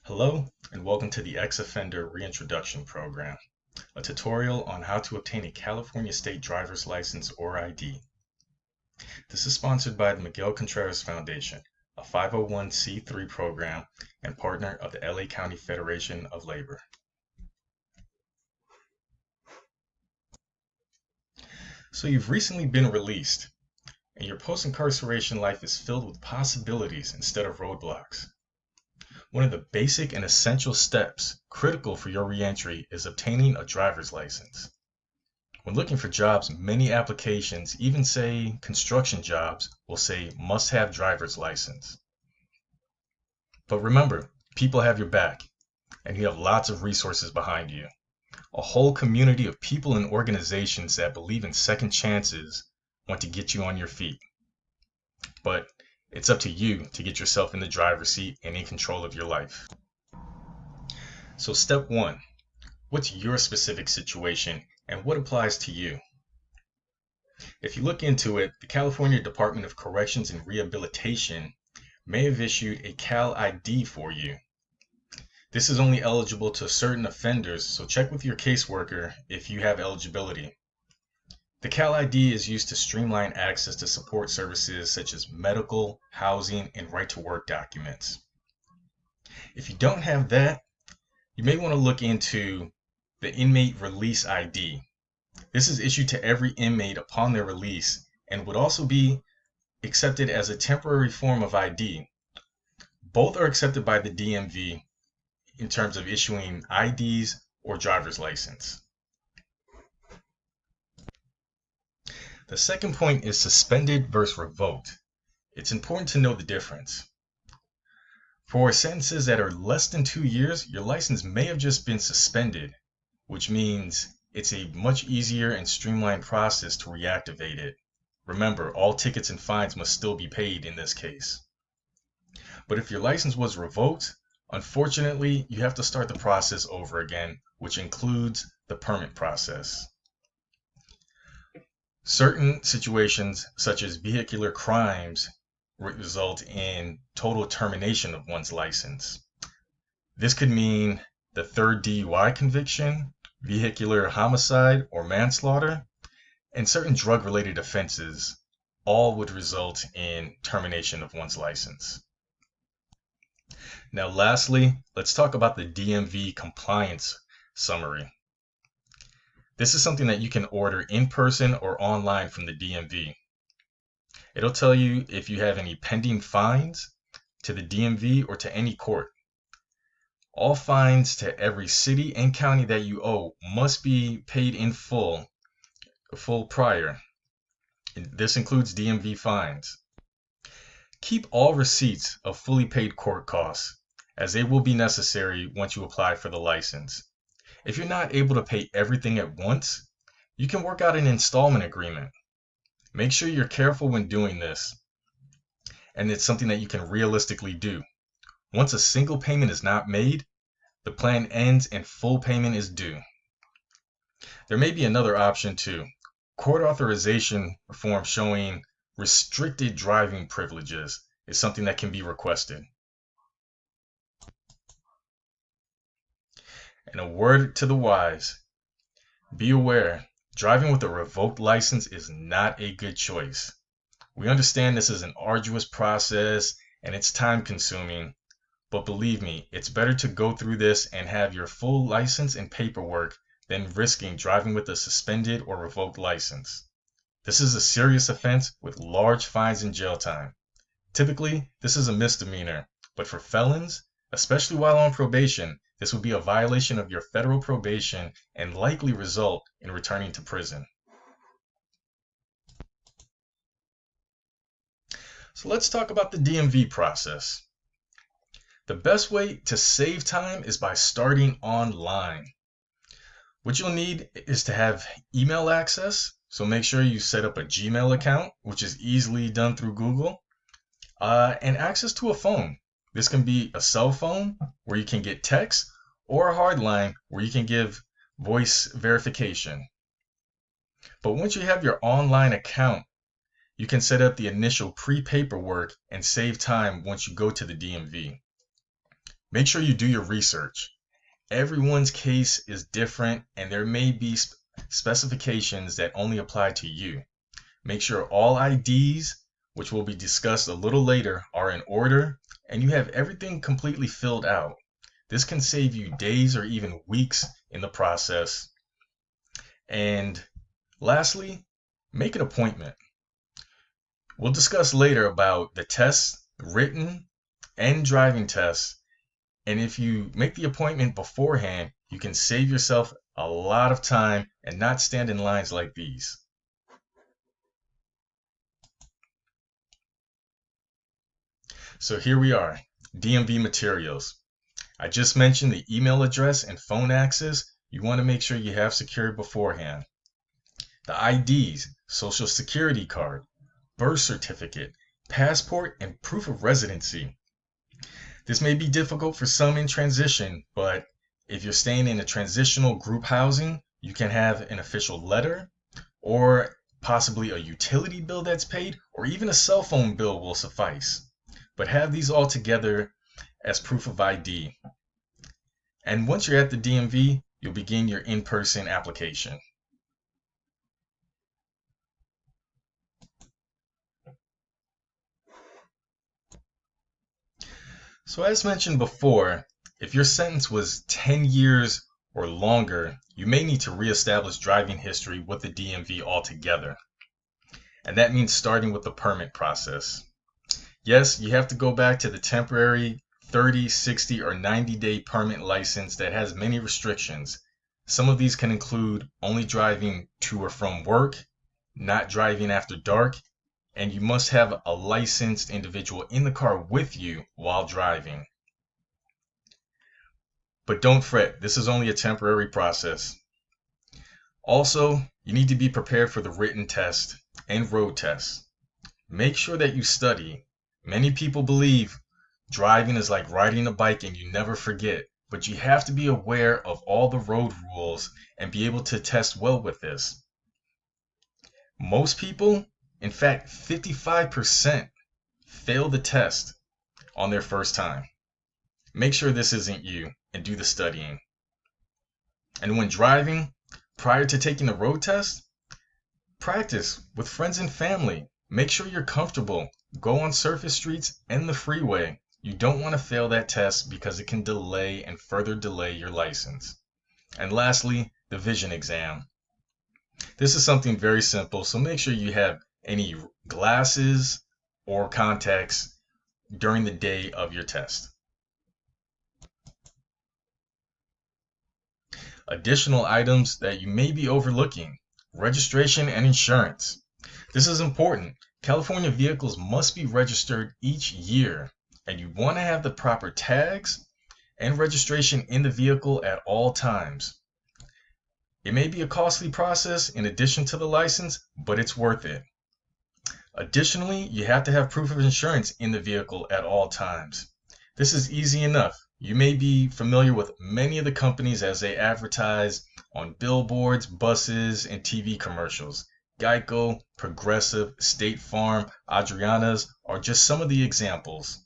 Hello, and welcome to the Ex-Offender Reintroduction Program, a tutorial on how to obtain a California State Driver's License or ID. This is sponsored by the Miguel Contreras Foundation, a 501c3 program and partner of the LA County Federation of Labor. So you've recently been released, and your post-incarceration life is filled with possibilities instead of roadblocks. One of the basic and essential steps critical for your reentry is obtaining a driver's license. When looking for jobs, many applications, even say construction jobs, will say must have driver's license. But remember, people have your back, and you have lots of resources behind you. A whole community of people and organizations that believe in second chances want to get you on your feet. But it's up to you to get yourself in the driver's seat and in control of your life. So step one, what's your specific situation and what applies to you? If you look into it, the California Department of Corrections and Rehabilitation may have issued a Cal ID for you. This is only eligible to certain offenders, so check with your caseworker if you have eligibility. The Cal ID is used to streamline access to support services such as medical, housing, and right-to-work documents. If you don't have that, you may want to look into the Inmate Release ID. This is issued to every inmate upon their release and would also be accepted as a temporary form of ID. Both are accepted by the DMV in terms of issuing IDs or driver's license. The second point is suspended versus revoked. It's important to know the difference. For sentences that are less than 2 years, your license may have just been suspended, which means it's a much easier and streamlined process to reactivate it. Remember, all tickets and fines must still be paid in this case. But if your license was revoked, unfortunately, you have to start the process over again, which includes the permit process. Certain situations, such as vehicular crimes, result in total termination of one's license. This could mean the third DUI conviction, vehicular homicide or manslaughter, and certain drug-related offenses all would result in termination of one's license. Now, lastly, let's talk about the DMV compliance summary. This is something that you can order in person or online from the DMV. It'll tell you if you have any pending fines to the DMV or to any court. All fines to every city and county that you owe must be paid in full prior. This includes DMV fines. Keep all receipts of fully paid court costs, as they will be necessary once you apply for the license. If you're not able to pay everything at once, you can work out an installment agreement. Make sure you're careful when doing this, and it's something that you can realistically do. Once a single payment is not made, the plan ends and full payment is due. There may be another option too. Court authorization form showing restricted driving privileges is something that can be requested. And a word to the wise, be aware, driving with a revoked license is not a good choice. We understand this is an arduous process and it's time consuming, but believe me, it's better to go through this and have your full license and paperwork than risking driving with a suspended or revoked license. This is a serious offense with large fines and jail time. Typically, this is a misdemeanor, but for felons, especially while on probation, this would be a violation of your federal probation and likely result in returning to prison. So let's talk about the DMV process. The best way to save time is by starting online. What you'll need is to have email access, so make sure you set up a Gmail account, which is easily done through Google, and access to a phone. This can be a cell phone where you can get text or a hard line where you can give voice verification. But once you have your online account, you can set up the initial pre-paperwork and save time once you go to the DMV. Make sure you do your research. Everyone's case is different and there may be specifications that only apply to you. Make sure all IDs, which will be discussed a little later, are in order and you have everything completely filled out. This can save you days or even weeks in the process. And lastly, make an appointment. We'll discuss later about the tests, written and driving tests. And if you make the appointment beforehand, you can save yourself a lot of time and not stand in lines like these. So here we are, DMV materials. I just mentioned the email address and phone access. You want to make sure you have secured beforehand. The IDs, social security card, birth certificate, passport, and proof of residency. This may be difficult for some in transition, but if you're staying in a transitional group housing, you can have an official letter or possibly a utility bill that's paid, or even a cell phone bill will suffice. But have these all together as proof of ID. And once you're at the DMV, you'll begin your in-person application. So as mentioned before, if your sentence was 10 years or longer, you may need to reestablish driving history with the DMV altogether. And that means starting with the permit process. Yes, you have to go back to the temporary 30, 60, or 90-day permit license that has many restrictions. Some of these can include only driving to or from work, not driving after dark, and you must have a licensed individual in the car with you while driving. But don't fret, this is only a temporary process. Also, you need to be prepared for the written test and road test. Make sure that you study. Many people believe driving is like riding a bike and you never forget, but you have to be aware of all the road rules and be able to test well with this. Most people, in fact 55%, fail the test on their first time. Make sure this isn't you and do the studying. And when driving, prior to taking the road test, practice with friends and family. Make sure you're comfortable. Go on surface streets and the freeway. You don't want to fail that test because it can delay and further delay your license. And lastly, the vision exam. This is something very simple, so make sure you have any glasses or contacts during the day of your test. Additional items that you may be overlooking: registration and insurance. This is important. California vehicles must be registered each year, and you want to have the proper tags and registration in the vehicle at all times. It may be a costly process in addition to the license, but it's worth it. Additionally, you have to have proof of insurance in the vehicle at all times. This is easy enough. You may be familiar with many of the companies as they advertise on billboards, buses, and TV commercials. Geico, Progressive, State Farm, Adriana's are just some of the examples.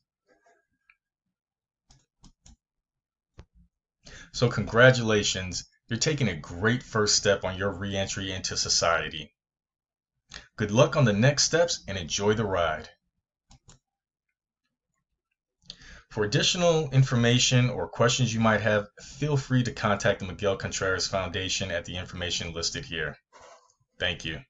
So congratulations, you're taking a great first step on your re-entry into society. Good luck on the next steps and enjoy the ride. For additional information or questions you might have, feel free to contact the Miguel Contreras Foundation at the information listed here. Thank you.